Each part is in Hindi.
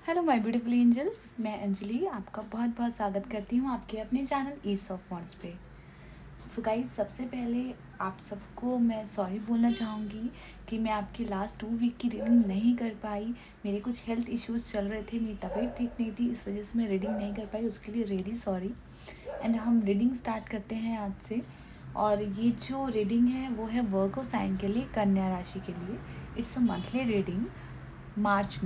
हेलो माय ब्यूटीफुल एंजल्स, मैं अंजलि आपका बहुत बहुत स्वागत करती हूँ आपके अपने चैनल ईज ऑफ वॉन्ड्स पे। सो गाइस, सबसे पहले आप सबको मैं सॉरी बोलना चाहूँगी कि मैं आपकी लास्ट 2 वीक की रीडिंग नहीं कर पाई। मेरे कुछ हेल्थ इश्यूज़ चल रहे थे, मेरी तबीयत ठीक नहीं थी, इस वजह से मैं रीडिंग नहीं कर पाई। उसके लिए रियली सॉरी। एंड हम रीडिंग स्टार्ट करते हैं आज से। और ये जो रीडिंग है वो है वर्गो साइन के लिए, कन्या राशि के लिए। It's a monthly reading, March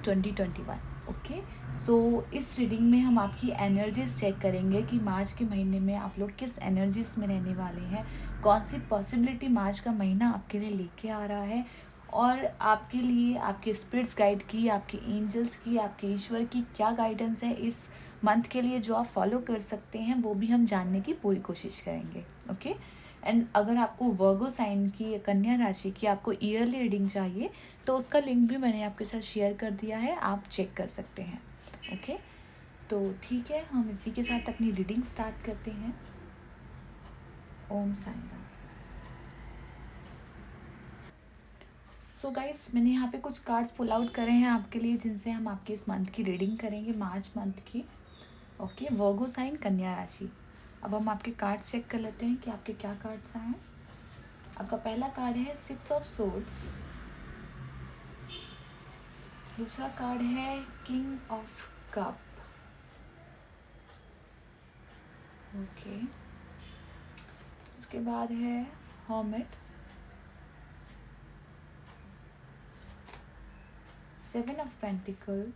2021। Okay, so इस रीडिंग में हम आपकी एनर्जीज चेक करेंगे कि मार्च के महीने में आप लोग किस एनर्जीज में रहने वाले हैं, कौन सी पॉसिबिलिटी मार्च का महीना आपके लिए लेके आ रहा है, और आपके लिए आपके स्पिरिट्स गाइड की, आपके एंजल्स की, आपके ईश्वर की क्या गाइडेंस है इस मंथ के लिए जो आप फॉलो कर सकते हैं, वो भी हम जानने की पूरी कोशिश करेंगे। ओके, एंड अगर आपको वर्गो साइन की या कन्या राशि की आपको ईयरली रीडिंग चाहिए तो उसका लिंक भी मैंने आपके साथ शेयर कर दिया है, आप चेक कर सकते हैं। ओके, तो ठीक है, हम इसी के साथ अपनी रीडिंग स्टार्ट करते हैं। ओम साईं राम। सो गाइस, मैंने यहाँ पे कुछ कार्ड्स पुल आउट करे हैं आपके लिए, जिनसे हम आपकी इस मंथ की रीडिंग करेंगे, मार्च मंथ की। ओके, वर्गो साइन, कन्या राशि। अब हम आपके कार्ड्स चेक कर लेते हैं कि आपके क्या कार्ड्स आए हैं। आपका पहला कार्ड है 6 ऑफ सोर्ड्स। दूसरा कार्ड है किंग ऑफ कप। ओके, उसके बाद है hermit. 7 of pentacle.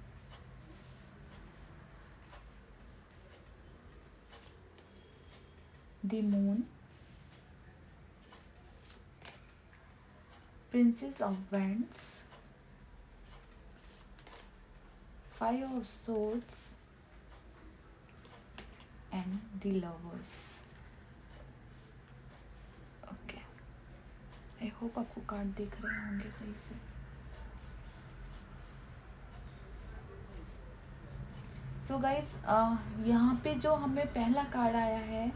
The moon. Princess of wands. 5 of swords and the lovers. Okay, I hope आपको कार्ड दिख रहे होंगे सही से। सो गाइस, यहाँ पे जो हमें पहला कार्ड आया है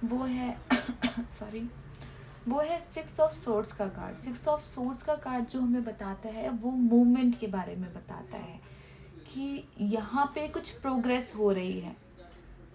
वो है सॉरी, वो है 6 ऑफ सोर्ड्स का कार्ड। 6 ऑफ सोर्ड्स का कार्ड जो हमें बताता है वो मूवमेंट के बारे में बताता है कि यहाँ पे कुछ प्रोग्रेस हो रही है।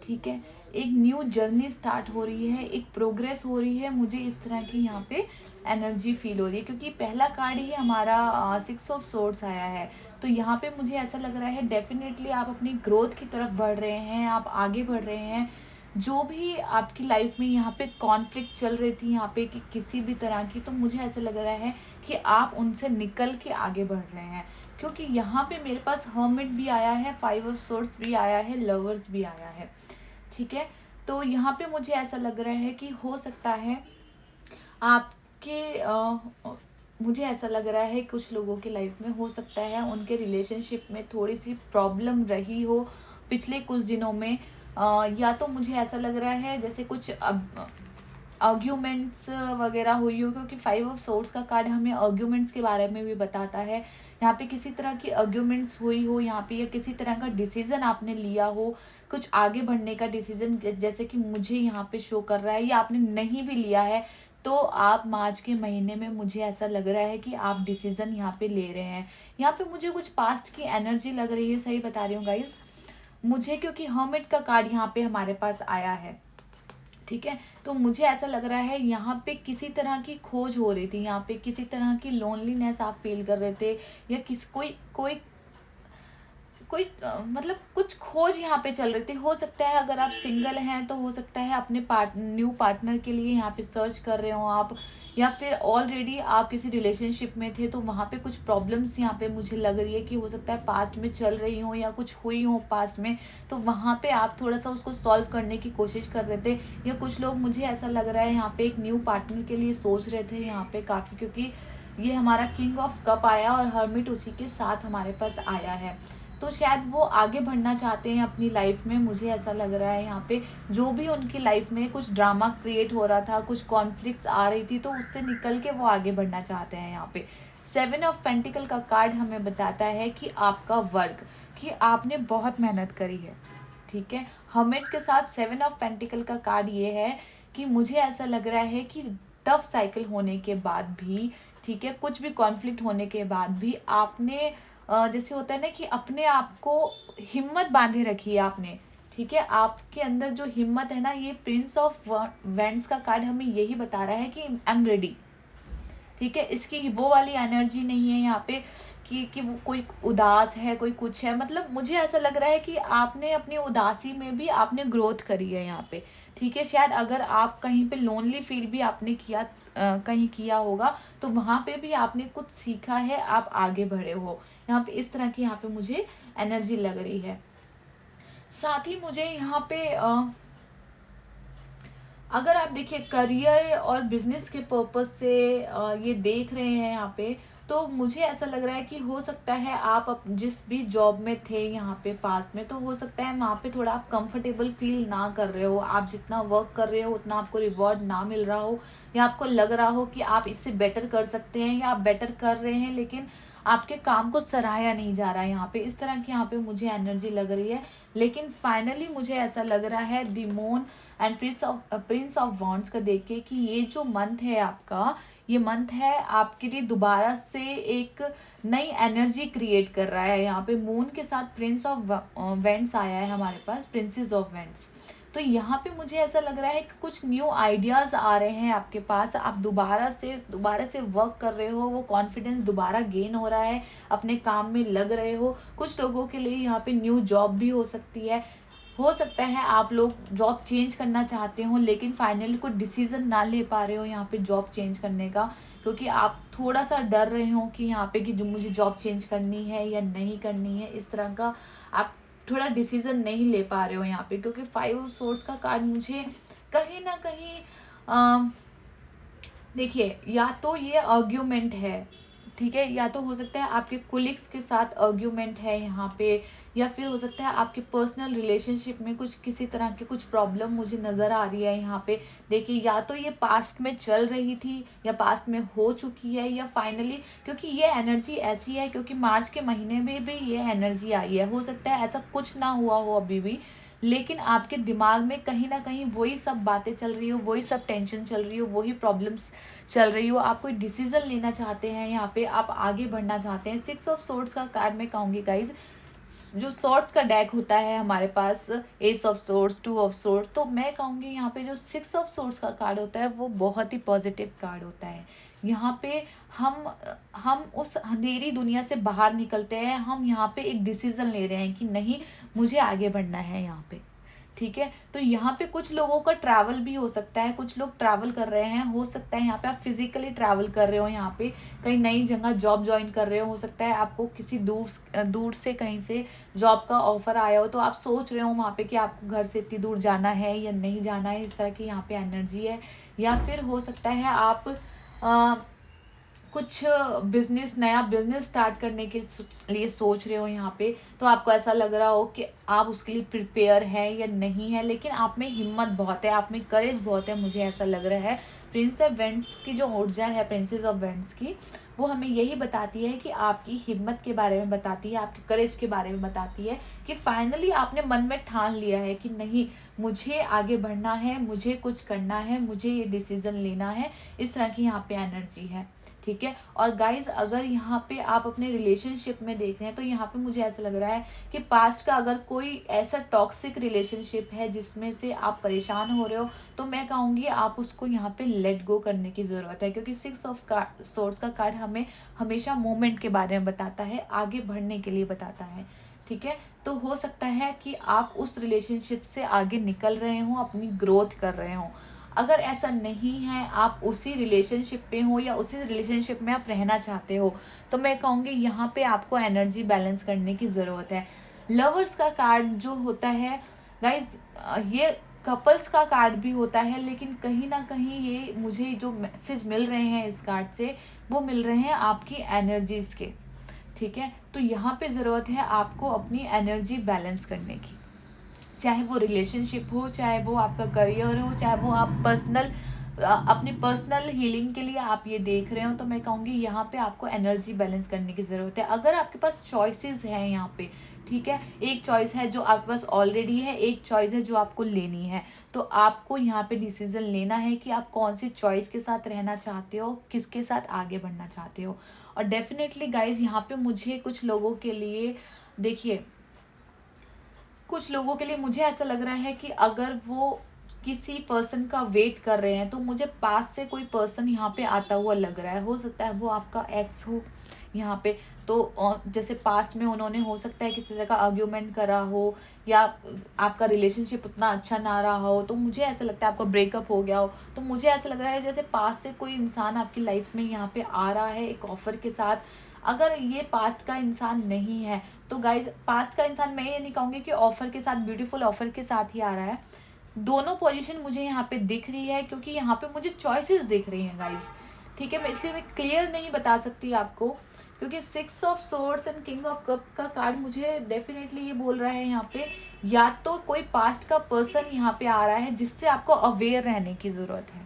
ठीक है, एक न्यू जर्नी स्टार्ट हो रही है, एक प्रोग्रेस हो रही है। मुझे इस तरह की यहाँ पे एनर्जी फील हो रही है, क्योंकि पहला कार्ड ही हमारा 6 ऑफ सोर्ड्स आया है। तो यहाँ पे मुझे ऐसा लग रहा है डेफिनेटली आप अपनी ग्रोथ की तरफ बढ़ रहे हैं, आप आगे बढ़ रहे हैं। जो भी आपकी लाइफ में यहाँ पे कॉन्फ्लिक्ट चल रही थी यहाँ पे कि किसी भी तरह की, तो मुझे ऐसा लग रहा है कि आप उनसे निकल के आगे बढ़ रहे हैं। क्योंकि यहाँ पे मेरे पास हर्मिट भी आया है, 5 ऑफ सोर्ड्स भी आया है, लवर्स भी आया है। ठीक है, तो यहाँ पे मुझे ऐसा लग रहा है कि हो सकता है आपके मुझे ऐसा लग रहा है कुछ लोगों के लाइफ में हो सकता है उनके रिलेशनशिप में थोड़ी सी प्रॉब्लम रही हो पिछले कुछ दिनों में। या तो मुझे ऐसा लग रहा है जैसे कुछ आर्ग्यूमेंट्स वगैरह हुई हो, क्योंकि 5 ऑफ सोर्ड्स का कार्ड हमें आर्ग्यूमेंट्स के बारे में भी बताता है। यहाँ पे किसी तरह की आर्ग्यूमेंट्स हुई हो यहाँ पे, या किसी तरह का डिसीजन आपने लिया हो, कुछ आगे बढ़ने का डिसीजन जैसे कि मुझे यहाँ पे शो कर रहा है, या आपने नहीं भी लिया है तो आप मार्च के महीने में मुझे ऐसा लग रहा है कि आप डिसीजन यहाँ पे ले रहे हैं। यहाँ पे मुझे कुछ पास्ट की एनर्जी लग रही है, सही बता रही हूँ गाइस मुझे, क्योंकि हर्मिट का कार्ड यहाँ पे हमारे पास आया है। ठीक है, तो मुझे ऐसा लग रहा है यहाँ पे किसी तरह की खोज हो रही थी, यहाँ पे किसी तरह की लोनलीनेस आप फील कर रहे थे, या किस कोई कोई कोई मतलब कुछ खोज यहाँ पे चल रही थी। हो सकता है अगर आप सिंगल हैं तो हो सकता है अपने न्यू पार्टनर के लिए यहाँ पे सर्च कर रहे हो आप, या फिर ऑलरेडी आप किसी रिलेशनशिप में थे तो वहाँ पे कुछ प्रॉब्लम्स यहाँ पे मुझे लग रही है कि हो सकता है पास्ट में चल रही हो या कुछ हुई हो पास्ट में, तो वहाँ पे आप थोड़ा सा उसको सॉल्व करने की कोशिश कर रहे थे। या कुछ लोग मुझे ऐसा लग रहा है यहाँ पे एक न्यू पार्टनर के लिए सोच रहे थे यहाँ पे काफ़ी, क्योंकि ये हमारा किंग ऑफ कप आया और हर्मिट उसी के साथ हमारे पास आया है। तो शायद वो आगे बढ़ना चाहते हैं अपनी लाइफ में, मुझे ऐसा लग रहा है यहाँ पे जो भी उनकी लाइफ में कुछ ड्रामा क्रिएट हो रहा था, कुछ कॉन्फ्लिक्ट्स आ रही थी, तो उससे निकल के वो आगे बढ़ना चाहते हैं। यहाँ पे 7 ऑफ पेंटिकल का कार्ड हमें बताता है कि आपका वर्क, कि आपने बहुत मेहनत करी है। ठीक है, हर्मिट के साथ 7 ऑफ पेंटिकल का कार्ड ये है कि मुझे ऐसा लग रहा है कि टफ साइकिल होने के बाद भी, ठीक है, कुछ भी कॉन्फ्लिक्ट होने के बाद भी आपने जैसे होता है ना कि अपने आप को हिम्मत बांधे रखिए आपने, ठीक है? आपके अंदर जो हिम्मत है ना, ये प्रिंस ऑफ वैंड्स का कार्ड हमें यही बता रहा है कि आई एम रेडी, ठीक है? इसकी वो वाली एनर्जी नहीं है यहाँ पे कि वो कोई उदास है, कोई कुछ है। मतलब मुझे ऐसा लग रहा है कि आपने अपनी उदासी में भी आपने ग्रोथ करी है यहाँ पे, ठीक है? शायद अगर आप कहीं पे लोनली फील भी आपने किया, कहीं किया होगा, तो वहाँ पे भी आपने कुछ सीखा है, आप आगे बढ़े हो। यहाँ पे इस तरह की यहाँ पे मुझे एनर्जी लग रही है। साथ ही मुझे यहाँ पे अगर आप देखिए करियर और बिजनेस के पर्पस से ये देख रहे हैं यहाँ पे, तो मुझे ऐसा लग रहा है कि हो सकता है आप जिस भी जॉब में थे यहाँ पे पास में, तो हो सकता है वहाँ पे थोड़ा आप कंफर्टेबल फील ना कर रहे हो, आप जितना वर्क कर रहे हो उतना आपको रिवॉर्ड ना मिल रहा हो, या आपको लग रहा हो कि आप इससे बेटर कर सकते हैं या आप बेटर कर रहे हैं, लेकिन आपके काम को सराहा नहीं जा रहा है यहाँ पे। इस तरह की यहाँ पे मुझे एनर्जी लग रही है। लेकिन फाइनली मुझे ऐसा लग रहा है the moon and Prince of wands का देख के कि ये जो मंथ है आपका, ये मंथ है आपके लिए दोबारा से एक नई एनर्जी क्रिएट कर रहा है। यहाँ पे मून के साथ प्रिंस ऑफ वेंट्स आया है हमारे पास, प्रिंसेस ऑफ वेंट्स। तो यहाँ पे मुझे ऐसा लग रहा है कि कुछ न्यू आइडियाज़ आ रहे हैं आपके पास, आप दोबारा से वर्क कर रहे हो, वो कॉन्फिडेंस दोबारा गेन हो रहा है, अपने काम में लग रहे हो। कुछ लोगों के लिए यहाँ पे न्यू जॉब भी हो सकती है। हो सकता है आप लोग जॉब चेंज करना चाहते हो, लेकिन फाइनली कोई डिसीजन ना ले पा रहे हो यहाँ पे जॉब चेंज करने का, क्योंकि आप थोड़ा सा डर रहे हो कि यहाँ पे कि जो मुझे जॉब चेंज करनी है या नहीं करनी है, इस तरह का आप थोड़ा डिसीजन नहीं ले पा रहे हो यहाँ पे। क्योंकि 5 ऑफ सोर्ड्स का कार्ड मुझे कहीं ना कहीं देखिए, या तो ये आर्ग्यूमेंट है, ठीक है? या तो हो सकता है आपके कोलिग्स के साथ आर्ग्यूमेंट है यहाँ पे, या फिर हो सकता है आपके पर्सनल रिलेशनशिप में कुछ किसी तरह की कुछ प्रॉब्लम मुझे नज़र आ रही है यहाँ पे। देखिए, या तो ये पास्ट में चल रही थी या पास्ट में हो चुकी है, या फाइनली, क्योंकि ये एनर्जी ऐसी है, क्योंकि मार्च के महीने में भी ये एनर्जी आई है। हो सकता है ऐसा कुछ ना हुआ हो अभी भी, लेकिन आपके दिमाग में कहीं न कहीं वही सब बातें चल रही हो, वही सब टेंशन चल रही हो, वही प्रॉब्लम्स चल रही हो। आप कोई डिसीज़न लेना चाहते हैं यहाँ पे, आप आगे बढ़ना चाहते हैं। 6 ऑफ सोर्ड्स का कार्ड मैं कहूँगी गाइज़, जो सॉर्ड्स का डेक होता है हमारे पास, ace of swords, 2 of swords, तो मैं कहूँगी यहाँ पे जो 6 ऑफ सोर्ड्स का कार्ड होता है वो बहुत ही पॉजिटिव कार्ड होता है। यहाँ पे हम उस अंधेरी दुनिया से बाहर निकलते हैं, हम यहाँ पे एक डिसीज़न ले रहे हैं कि नहीं, मुझे आगे बढ़ना है यहाँ पे, ठीक है? तो यहाँ पे कुछ लोगों का ट्रैवल भी हो सकता है, कुछ लोग ट्रैवल कर रहे हैं, हो सकता है यहाँ पे आप फिजिकली ट्रैवल कर रहे हो, यहाँ पे कहीं नई जगह जॉब ज्वाइन कर रहे हो सकता है आपको किसी दूर से कहीं से जॉब का ऑफर आया हो, तो आप सोच रहे हो वहाँ पे कि आपको घर से इतनी दूर जाना है या नहीं जाना है, इस तरह की यहाँ पे एनर्जी है। या फिर हो सकता है आप कुछ नया बिजनेस स्टार्ट करने के लिए सोच रहे हो यहाँ पे, तो आपको ऐसा लग रहा हो कि आप उसके लिए प्रिपेयर हैं या नहीं है, लेकिन आप में हिम्मत बहुत है, आप में करेज बहुत है, मुझे ऐसा लग रहा है। प्रिंस ऑफ वेंट्स की जो ऊर्जा है, प्रिंसेस ऑफ वेंट्स की, वो हमें यही बताती है कि आपकी हिम्मत के बारे में बताती है, आपके करेज के बारे में बताती है कि फाइनली आपने मन में ठान लिया है कि नहीं, मुझे आगे बढ़ना है, मुझे कुछ करना है, मुझे ये डिसीज़न लेना है। इस तरह की यहाँ पे एनर्जी है, ठीक है? और गाइज़, अगर यहाँ पे आप अपने रिलेशनशिप में देख रहे हैं, तो यहाँ पे मुझे ऐसा लग रहा है कि पास्ट का अगर कोई ऐसा टॉक्सिक रिलेशनशिप है जिसमें से आप परेशान हो रहे हो, तो मैं कहूँगी आप उसको यहाँ पे लेट गो करने की ज़रूरत है। क्योंकि 6 ऑफ सोर्ड्स का कार्ड हमें हमेशा मूवमेंट के बारे में बताता है, आगे बढ़ने के लिए बताता है, ठीक है? तो हो सकता है कि आप उस रिलेशनशिप से आगे निकल रहे हों, अपनी ग्रोथ कर रहे हों। अगर ऐसा नहीं है, आप उसी रिलेशनशिप पे हो या उसी रिलेशनशिप में आप रहना चाहते हो, तो मैं कहूँगी यहाँ पे आपको एनर्जी बैलेंस करने की ज़रूरत है। लवर्स का कार्ड जो होता है गाइज, ये कपल्स का कार्ड भी होता है, लेकिन कहीं ना कहीं ये मुझे जो मैसेज मिल रहे हैं इस कार्ड से, वो मिल रहे हैं आपकी एनर्जीज़ के, ठीक है? तो यहाँ पे ज़रूरत है आपको अपनी एनर्जी बैलेंस करने की, चाहे वो रिलेशनशिप हो, चाहे वो आपका करियर हो, चाहे वो आप पर्सनल अपनी पर्सनल हीलिंग के लिए आप ये देख रहे हो, तो मैं कहूँगी यहाँ पे आपको एनर्जी बैलेंस करने की ज़रूरत है। अगर आपके पास चॉइसेस हैं यहाँ पे, ठीक है, एक चॉइस है जो आपके पास ऑलरेडी है, एक चॉइस है जो आपको लेनी है, तो आपको यहाँ पे डिसीजन लेना है कि आप कौन सी चॉइस के साथ रहना चाहते हो, किसके साथ आगे बढ़ना चाहते हो। और डेफिनेटली गाइज यहाँ पे मुझे कुछ लोगों के लिए, देखिए, कुछ लोगों के लिए मुझे ऐसा लग रहा है कि अगर वो किसी पर्सन का वेट कर रहे हैं, तो मुझे पास से कोई पर्सन यहाँ पे आता हुआ लग रहा है। हो सकता है वो आपका एक्स हो यहाँ पे, तो जैसे पास्ट में उन्होंने हो सकता है किसी तरह का आर्ग्यूमेंट करा हो, या आपका रिलेशनशिप उतना अच्छा ना रहा हो, तो मुझे ऐसा लगता है आपका ब्रेकअप हो गया हो। तो मुझे ऐसा लग रहा है जैसे पास्ट से कोई इंसान आपकी लाइफ में यहाँ पे आ रहा है एक ऑफर के साथ। अगर ये पास्ट का इंसान नहीं है, तो गाइज पास्ट का इंसान, मैं ये नहीं कहूँगी कि ऑफर के साथ, ब्यूटीफुल ऑफर के साथ ही आ रहा है। दोनों पोजीशन मुझे यहाँ पे दिख रही है, क्योंकि यहाँ पे मुझे चॉइसेस दिख रही हैं गाइज, ठीक है। मैं इसलिए मैं क्लियर नहीं बता सकती आपको, क्योंकि 6 of swords and king of cup का कार्ड मुझे डेफिनेटली ये बोल रहा है यहाँ पे, या तो कोई पास्ट का पर्सन यहाँ पे आ रहा है जिससे आपको अवेयर रहने की ज़रूरत है,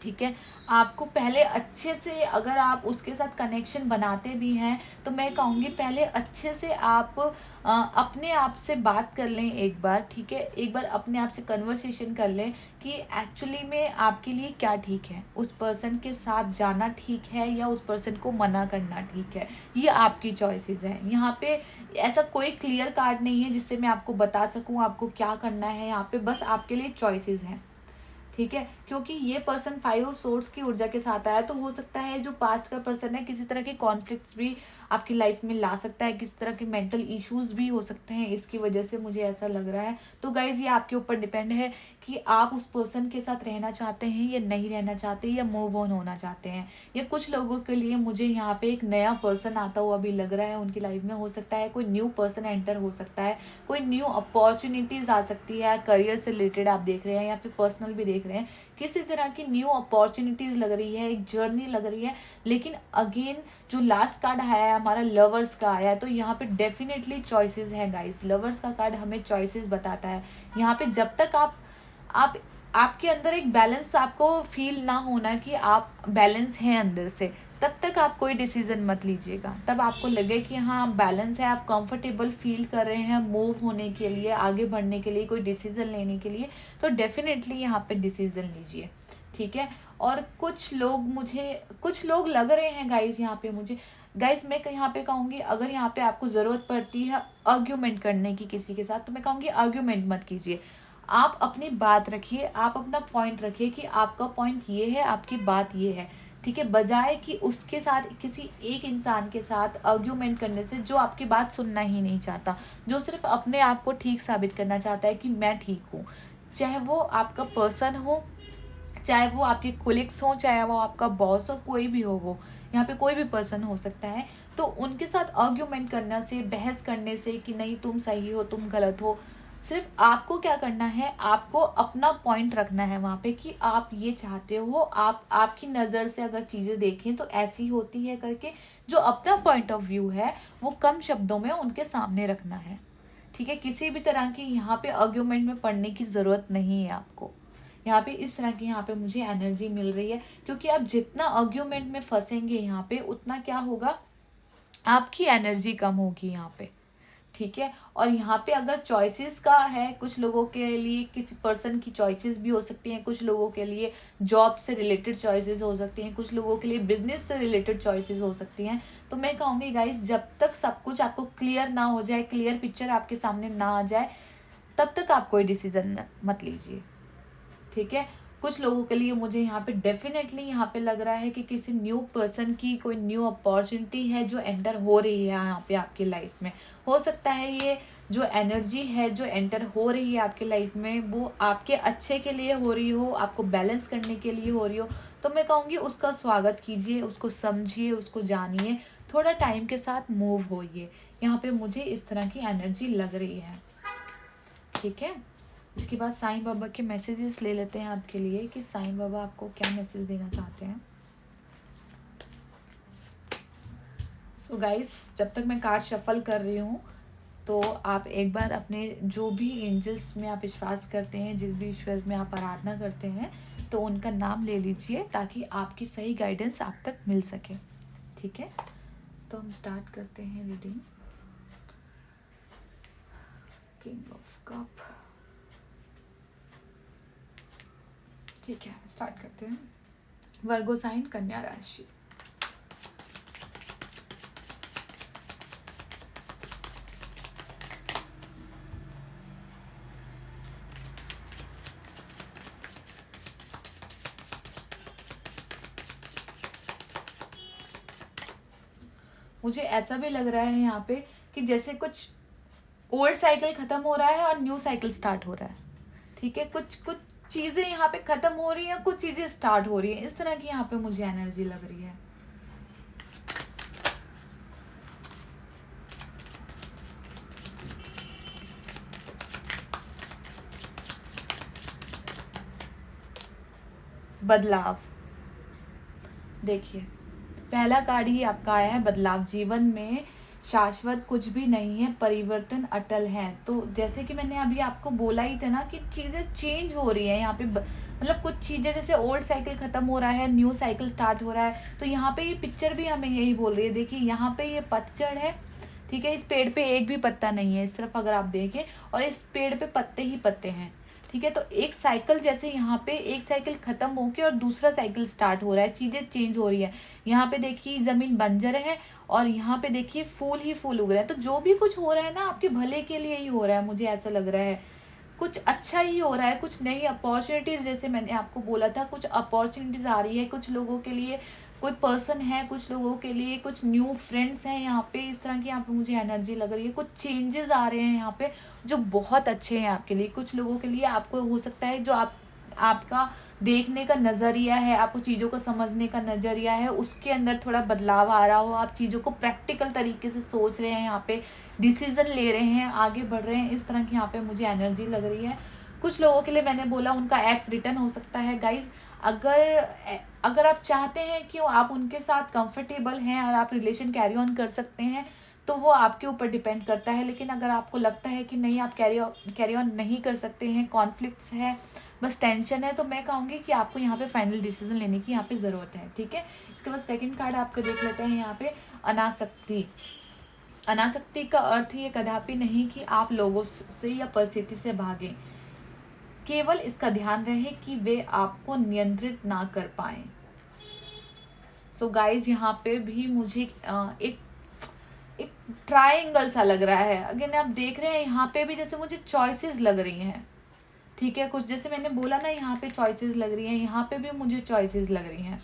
ठीक है। आपको पहले अच्छे से, अगर आप उसके साथ कनेक्शन बनाते भी हैं, तो मैं कहूँगी पहले अच्छे से आप अपने आप से बात कर लें एक बार, ठीक है। एक बार अपने आप से कन्वर्सेशन कर लें कि एक्चुअली में आपके लिए क्या ठीक है, उस पर्सन के साथ जाना ठीक है या उस पर्सन को मना करना ठीक है। ये आपकी चॉइसेस हैं यहाँ पे। ऐसा कोई क्लियर कार्ड नहीं है जिससे मैं आपको बता सकूँ आपको क्या करना है। यहाँ पे बस आपके लिए चॉइसेस हैं, ठीक है। क्योंकि ये पर्सन 5 ऑफ सोर्ड्स की ऊर्जा के साथ आया, तो हो सकता है जो पास्ट का पर्सन है किसी तरह के कॉन्फ्लिक्ट्स भी आपकी लाइफ में ला सकता है, किसी तरह के मेंटल इश्यूज भी हो सकते हैं इसकी वजह से, मुझे ऐसा लग रहा है। तो गाइज ये आपके ऊपर डिपेंड है कि आप उस पर्सन के साथ रहना चाहते हैं या नहीं रहना चाहते, या मूव ऑन होना चाहते हैं। या कुछ लोगों के लिए मुझे यहाँ पे एक नया पर्सन आता हुआ भी लग रहा है उनकी लाइफ में। हो सकता है कोई न्यू पर्सन एंटर हो सकता है, कोई न्यू अपॉर्चुनिटीज आ सकती है, करियर से रिलेटेड आप देख रहे हैं या फिर पर्सनल भी देख रहे हैं, किसी तरह की न्यू अपॉर्चुनिटीज लग रही है, एक जर्नी लग रही है। लेकिन अगेन जो लास्ट कार्ड आया है हमारा लवर्स का आया है, तो यहाँ पे डेफिनेटली चॉइसेस हैं गाइस। लवर्स का कार्ड हमें चॉइसेस बताता है यहाँ पे। जब तक आप आपके अंदर एक बैलेंस आपको फील ना होना कि आप बैलेंस हैं अंदर से, तब तक आप कोई डिसीजन मत लीजिएगा। तब आपको लगे कि हाँ आप बैलेंस है, आप कंफर्टेबल फील कर रहे हैं मूव होने के लिए, आगे बढ़ने के लिए, कोई डिसीजन लेने के लिए, तो डेफिनेटली यहाँ पे डिसीजन लीजिए, ठीक है। और कुछ लोग लग रहे हैं गाइज यहाँ पे मुझे। गाइज मैं यहाँ पे कहूँगी, अगर यहाँ पे आपको ज़रूरत पड़ती है आर्ग्यूमेंट करने की किसी के साथ, तो मैं कहूँगी आर्ग्यूमेंट मत कीजिए। आप अपनी बात रखिए, आप अपना पॉइंट रखिए कि आपका पॉइंट ये है, आपकी बात ये है, ठीक है। बजाय कि उसके साथ, किसी एक इंसान के साथ आर्ग्यूमेंट करने से जो आपकी बात सुनना ही नहीं चाहता, जो सिर्फ अपने आप को ठीक साबित करना चाहता है कि मैं ठीक हूँ, चाहे वो आपका पर्सन हो, चाहे वो आपके कोलिग्स हों, चाहे वो आपका बॉस हो, कोई भी हो, वो यहाँ पे कोई भी पर्सन हो सकता है। तो उनके साथ आर्ग्यूमेंट करने से, बहस करने से कि नहीं तुम सही हो तुम गलत हो, सिर्फ आपको क्या करना है, आपको अपना पॉइंट रखना है वहाँ पे कि आप ये चाहते हो, आप आपकी नज़र से अगर चीज़ें देखें तो ऐसी होती है करके, जो अपना पॉइंट ऑफ व्यू है वो कम शब्दों में उनके सामने रखना है, ठीक है। किसी भी तरह की यहाँ पे आर्ग्यूमेंट में पड़ने की ज़रूरत नहीं है आपको। यहाँ पे इस तरह की यहाँ पे मुझे एनर्जी मिल रही है, क्योंकि आप जितना आर्ग्यूमेंट में फंसेंगे यहाँ पे, उतना क्या होगा, आपकी एनर्जी कम होगी यहाँ पे, ठीक है। और यहाँ पे अगर चॉइसेस का है, कुछ लोगों के लिए किसी पर्सन की चॉइसेस भी हो सकती हैं, कुछ लोगों के लिए जॉब से रिलेटेड चॉइसेस हो सकती हैं, कुछ लोगों के लिए बिजनेस से रिलेटेड चॉइसेस हो सकती हैं। तो मैं कहूँगी गाइस, जब तक सब कुछ आपको क्लियर ना हो जाए, क्लियर पिक्चर आपके सामने ना आ जाए, तब तक आप कोई डिसीजन मत लीजिए, ठीक है। कुछ लोगों के लिए मुझे यहाँ पे डेफिनेटली यहाँ पे लग रहा है कि किसी न्यू पर्सन की कोई न्यू अपॉर्चुनिटी है जो एंटर हो रही है यहाँ पे आपकी लाइफ में। हो सकता है ये जो एनर्जी है जो एंटर हो रही है आपकी लाइफ में, वो आपके अच्छे के लिए हो रही हो, आपको बैलेंस करने के लिए हो रही हो। तो मैं कहूँगी उसका स्वागत कीजिए, उसको समझिए, उसको जानिए, थोड़ा टाइम के साथ मूव होइए। यहाँ पे मुझे इस तरह की एनर्जी लग रही है, ठीक है। इसके बाद साईं बाबा के मैसेजेस ले लेते हैं आपके लिए कि साईं बाबा आपको क्या मैसेज देना चाहते हैं। सो गाइस, जब तक मैं कार्ड शफल कर रही हूँ, तो आप एक बार अपने जो भी एंजल्स में आप विश्वास करते हैं, जिस भी ईश्वर में आप आराधना करते हैं, तो उनका नाम ले लीजिए ताकि आपकी सही गाइडेंस आप तक मिल सके। ठीक है, तो हम स्टार्ट करते हैं रीडिंग। King of cup. ठीक है, स्टार्ट करते हैं। वर्गो साइन, कन्या राशि। मुझे ऐसा भी लग रहा है यहाँ पे कि जैसे कुछ ओल्ड साइकिल खत्म हो रहा है और न्यू साइकिल स्टार्ट हो रहा है। ठीक है, कुछ कुछ चीजें यहाँ पे खत्म हो रही हैं, कुछ चीजें स्टार्ट हो रही हैं, इस तरह की यहाँ पे मुझे एनर्जी लग रही है। बदलाव। देखिए, पहला कार्ड ही आपका आया है बदलाव। जीवन में शाश्वत कुछ भी नहीं है, परिवर्तन अटल है। तो जैसे कि मैंने अभी आपको बोला ही था ना कि चीज़ें चेंज हो रही हैं यहाँ पे, मतलब कुछ चीज़ें जैसे ओल्ड साइकिल ख़त्म हो रहा है, न्यू साइकिल स्टार्ट हो रहा है। तो यहाँ पे ये पिक्चर भी हमें यही बोल रही है। देखिए, यहाँ पे ये पतझड़ है। ठीक है, इस पेड़ पे एक भी पत्ता नहीं है इस तरफ अगर आप देखें, और इस पेड़ पे पत्ते ही पत्ते हैं। ठीक है, तो एक साइकिल जैसे यहाँ पे एक साइकिल खत्म होके और दूसरा साइकिल स्टार्ट हो रहा है, चीज़ें चेंज हो रही है। यहाँ पे देखिए ज़मीन बंजर है और यहाँ पे देखिए फूल ही फूल उग रहे हैं। तो जो भी कुछ हो रहा है ना, आपके भले के लिए ही हो रहा है, मुझे ऐसा लग रहा है। कुछ अच्छा ही हो रहा है, कुछ नई अपॉर्चुनिटीज़, जैसे मैंने आपको बोला था, कुछ अपॉर्चुनिटीज़ आ रही है कुछ लोगों के लिए, कोई पर्सन है कुछ लोगों के लिए, कुछ न्यू फ्रेंड्स हैं यहाँ पे, इस तरह की यहाँ पे मुझे एनर्जी लग रही है। कुछ चेंजेस आ रहे हैं यहाँ पे जो बहुत अच्छे हैं आपके लिए। कुछ लोगों के लिए आपको हो सकता है जो आपका देखने का नज़रिया है, आपको चीज़ों को समझने का नज़रिया है, उसके अंदर थोड़ा बदलाव आ रहा हो। आप चीज़ों को प्रैक्टिकल तरीके से सोच रहे हैं, यहाँ पे डिसीज़न ले रहे हैं, आगे बढ़ रहे हैं, इस तरह की यहाँ पे मुझे एनर्जी लग रही है। कुछ लोगों के लिए मैंने बोला उनका एक्स रिटर्न हो सकता है गाइज। अगर आप चाहते हैं कि आप उनके साथ कंफर्टेबल हैं और आप रिलेशन कैरी ऑन कर सकते हैं, तो वो आपके ऊपर डिपेंड करता है। लेकिन अगर आपको लगता है कि नहीं, आप कैरी ऑन नहीं कर सकते हैं, कॉन्फ्लिक्ट्स है, बस टेंशन है, तो मैं कहूँगी कि आपको यहाँ पे फाइनल डिसीजन लेने की यहाँ पे ज़रूरत है। ठीक है, इसके बाद सेकंड कार्ड आपको देख लेते हैं यहाँ पे अनासक्ति। अनासक्ति का अर्थ ये कदापि नहीं कि आप लोगों से या परिस्थिति से भागें। केवल इसका ध्यान रहे कि वे आपको नियंत्रित ना कर पाएं। सो गाइज, यहाँ पे भी मुझे एक ट्रायंगल सा लग रहा है। अगेन आप देख रहे हैं यहाँ पे भी जैसे मुझे चॉइसेस लग रही हैं। ठीक है, कुछ जैसे मैंने बोला ना, यहाँ पे चॉइसेस लग रही हैं, यहाँ पे भी मुझे चॉइसेस लग रही हैं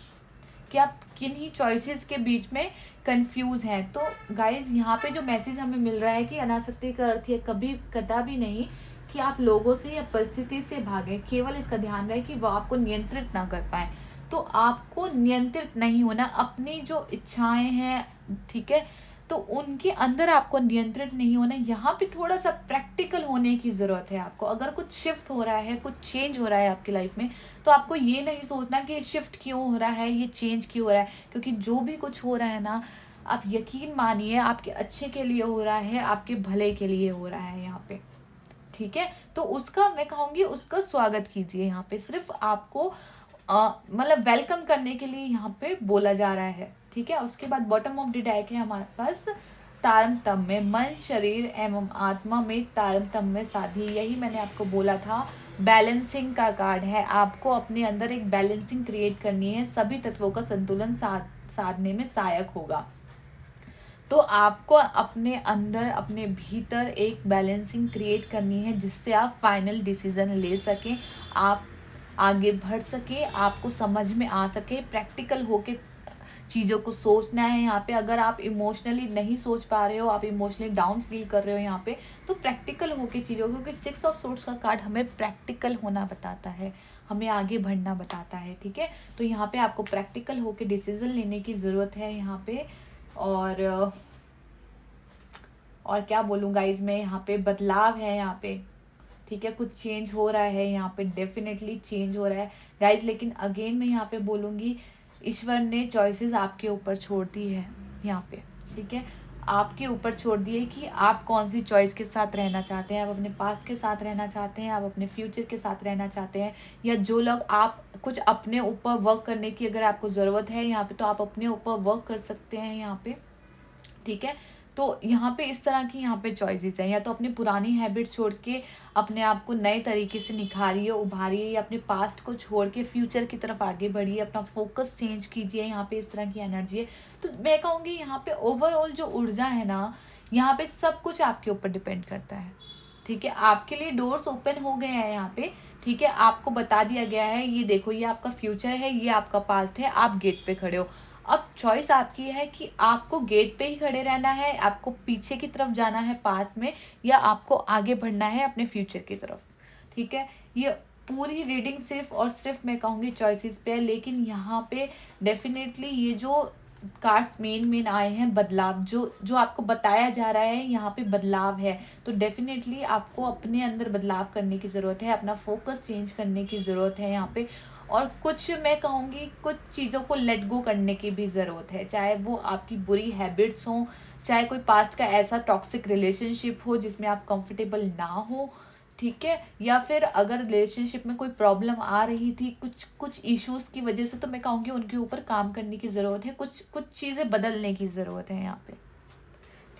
कि आप किन ही चॉइसेस के बीच में कंफ्यूज हैं। तो गाइज, यहाँ पे जो मैसेज हमें मिल रहा है कि अनासक्ति का अर्थ है कभी कदापि नहीं कि आप लोगों से या परिस्थिति से भागें। केवल इसका ध्यान रहे कि वो आपको नियंत्रित ना कर पाए। तो आपको नियंत्रित नहीं होना, अपनी जो इच्छाएं हैं, ठीक है, तो उनके अंदर आपको नियंत्रित नहीं होना। यहाँ पे थोड़ा सा प्रैक्टिकल होने की ज़रूरत है आपको। अगर कुछ शिफ्ट हो रहा है, कुछ चेंज हो रहा है आपकी लाइफ में, तो आपको ये नहीं सोचना कि शिफ्ट क्यों हो रहा है, ये चेंज क्यों हो रहा है, क्योंकि जो भी कुछ हो रहा है ना, आप यकीन मानिए आपके अच्छे के लिए हो रहा है, आपके भले के लिए हो रहा है यहाँ पे। ठीक है, तो उसका मैं कहूँगी उसका स्वागत कीजिए। यहाँ पे सिर्फ आपको मतलब वेलकम करने के लिए यहाँ पे बोला जा रहा है। ठीक है, उसके बाद बॉटम ऑफ द डेक है हमारे पास तारतम्य में, मन शरीर एवं आत्मा में तारतम्य में साधी। यही मैंने आपको बोला था, बैलेंसिंग का कार्ड है। आपको अपने अंदर एक बैलेंसिंग क्रिएट करनी है, सभी तत्वों का संतुलन साधने में सहायक होगा। तो आपको अपने अंदर, अपने भीतर एक बैलेंसिंग क्रिएट करनी है जिससे आप फाइनल डिसीजन ले सकें, आप आगे बढ़ सके, आपको समझ में आ सके, प्रैक्टिकल होके चीज़ों को सोचना है। यहाँ पे अगर आप इमोशनली नहीं सोच पा रहे हो, आप इमोशनली डाउन फील कर रहे हो यहाँ पे, तो प्रैक्टिकल होके चीज़ों, क्योंकि 6 ऑफ सोर्ड्स का कार्ड हमें प्रैक्टिकल होना बताता है, हमें आगे बढ़ना बताता है। ठीक है, तो यहाँ पे आपको प्रैक्टिकल होके डिसीजन लेने की ज़रूरत है यहाँ पे। और क्या बोलूँ गाइज, मैं यहाँ पे बदलाव है यहाँ पे। ठीक है, कुछ चेंज हो रहा है यहाँ पे, डेफिनेटली चेंज हो रहा है गाइज। लेकिन अगेन मैं यहाँ पे बोलूँगी, ईश्वर ने चॉइसेस आपके ऊपर छोड़ दी है यहाँ पे। ठीक है, आपके ऊपर छोड़ दी है कि आप कौन सी चॉइस के साथ रहना चाहते हैं। आप अपने पास्ट के साथ रहना चाहते हैं, आप अपने फ्यूचर के साथ रहना चाहते हैं, या जो लोग आप कुछ अपने ऊपर वर्क करने की अगर आपको ज़रूरत है यहाँ पे, तो आप अपने ऊपर वर्क कर सकते हैं यहाँ पे, ठीक है। तो यहाँ पे इस तरह की यहाँ पे चॉइसेस हैं, या तो अपनी पुरानी हैबिट छोड़ के अपने आप को नए तरीके से निखारिए, उभारिए, या अपने पास्ट को छोड़ के फ्यूचर की तरफ आगे बढ़िए, अपना फोकस चेंज कीजिए। यहाँ पे इस तरह की एनर्जी है। तो मैं कहूँगी यहाँ पे ओवरऑल जो ऊर्जा है ना, यहाँ पे सब कुछ आपके ऊपर डिपेंड करता है, ठीक है। आपके लिए डोर्स ओपन हो गए हैं यहाँ पे, ठीक है। आपको बता दिया गया है, ये देखो ये आपका फ्यूचर है, ये आपका पास्ट है, आप गेट पे खड़े हो। अब चॉइस आपकी है कि आपको गेट पे ही खड़े रहना है, आपको पीछे की तरफ जाना है पास्ट में, या आपको आगे बढ़ना है अपने फ्यूचर की तरफ, ठीक है। ये पूरी रीडिंग सिर्फ और सिर्फ मैं कहूँगी चॉइसेस पे है, लेकिन यहाँ पे डेफिनेटली ये जो कार्ड्स मेन आए हैं, बदलाव जो जो आपको बताया जा रहा है यहाँ पे बदलाव है, तो डेफिनेटली आपको अपने अंदर बदलाव करने की ज़रूरत है, अपना फोकस चेंज करने की ज़रूरत है यहाँ पे। और कुछ मैं कहूँगी कुछ चीज़ों को लेट गो करने की भी ज़रूरत है, चाहे वो आपकी बुरी हैबिट्स हों, चाहे कोई पास्ट का ऐसा टॉक्सिक रिलेशनशिप हो जिसमें आप कंफर्टेबल ना हो, ठीक है। या फिर अगर रिलेशनशिप में कोई प्रॉब्लम आ रही थी कुछ कुछ इश्यूज़ की वजह से, तो मैं कहूँगी उनके ऊपर काम करने की ज़रूरत है, कुछ कुछ चीज़ें बदलने की ज़रूरत है यहाँ पे,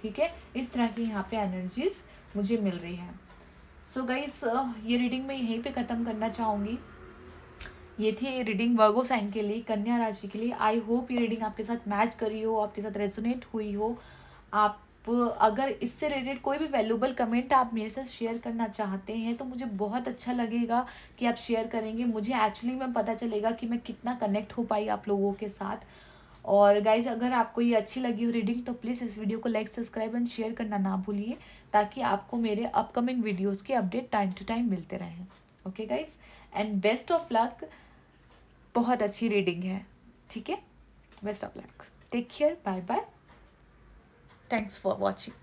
ठीक है। इस तरह की यहाँ पे एनर्जीज मुझे मिल रही है। सो गाइस, ये रीडिंग मैं यहीं पे ख़त्म करना चाहूँगी। ये थी रीडिंग वर्गो साइन के लिए, कन्या राशि के लिए। आई होप ये रीडिंग आपके साथ मैच करी हो, आपके साथ रेजोनेट हुई हो। आप अगर इससे रिलेटेड कोई भी वैल्यूबल कमेंट आप मेरे साथ शेयर करना चाहते हैं, तो मुझे बहुत अच्छा लगेगा कि आप शेयर करेंगे। मुझे एक्चुअली में पता चलेगा कि मैं कितना कनेक्ट हो पाई आप लोगों के साथ। और गाइज, अगर आपको ये अच्छी लगी हो रीडिंग, तो प्लीज़ इस वीडियो को लाइक, सब्सक्राइब एंड शेयर करना ना भूलिए, ताकि आपको मेरे अपकमिंग वीडियोज़ के अपडेट टाइम टू टाइम मिलते रहें। Okay guys, and best of luck. बहुत अच्छी रीडिंग है, ठीक है। Best of luck, take care, bye bye, thanks for watching.